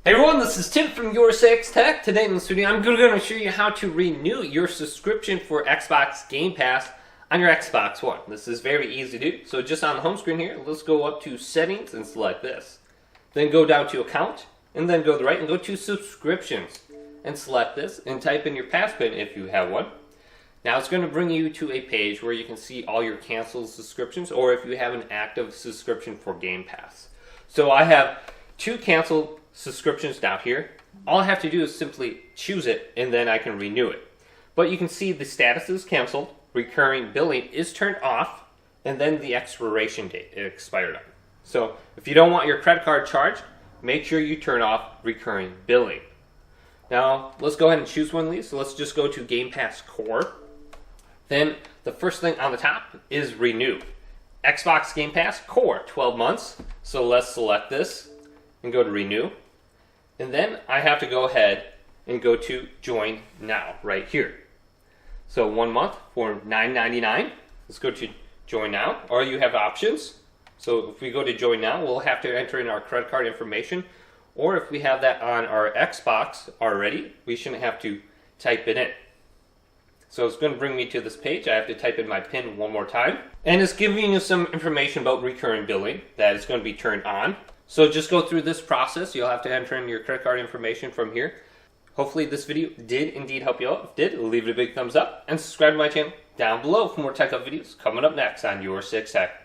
Hey everyone, this is Tim from Your Six Tech. Today in the studio, I'm going to show you how to renew your subscription for Xbox Game Pass on your Xbox One. This is very easy to do. So just on the home screen here, let's go up to Settings and select this. Then go down to Account, and then go to the right and go to Subscriptions. And select this, and type in your password if you have one. Now it's going to bring you to a page where you can see all your canceled subscriptions, or if you have an active subscription for Game Pass. So I have 2 canceled subscriptions down here. All I have to do is simply choose it, and then I can renew it. But you can see the status is canceled, recurring billing is turned off, and then the expiration date it expired on. So if you don't want your credit card charged, make sure you turn off recurring billing. Now let's go ahead and choose one of these. So let's just go to Game Pass Core. Then the first thing on the top is Renew. Xbox Game Pass Core, 12 months. So let's select this and go to Renew. And then I have to go ahead and go to Join Now right here. So 1 month for $9.99. Let's go to Join Now, or you have options. So if we go to Join Now, we'll have to enter in our credit card information, or if we have that on our Xbox already, we shouldn't have to type it in. So it's going to bring me to this page. I have to type in my PIN one more time. And it's giving you some information about recurring billing, that it's going to be turned on. So just go through this process. You'll have to enter in your credit card information from here. Hopefully this video did indeed help you out. If it did, leave it a big thumbs up and subscribe to my channel down below for more tech up videos coming up next on Your Six Tech.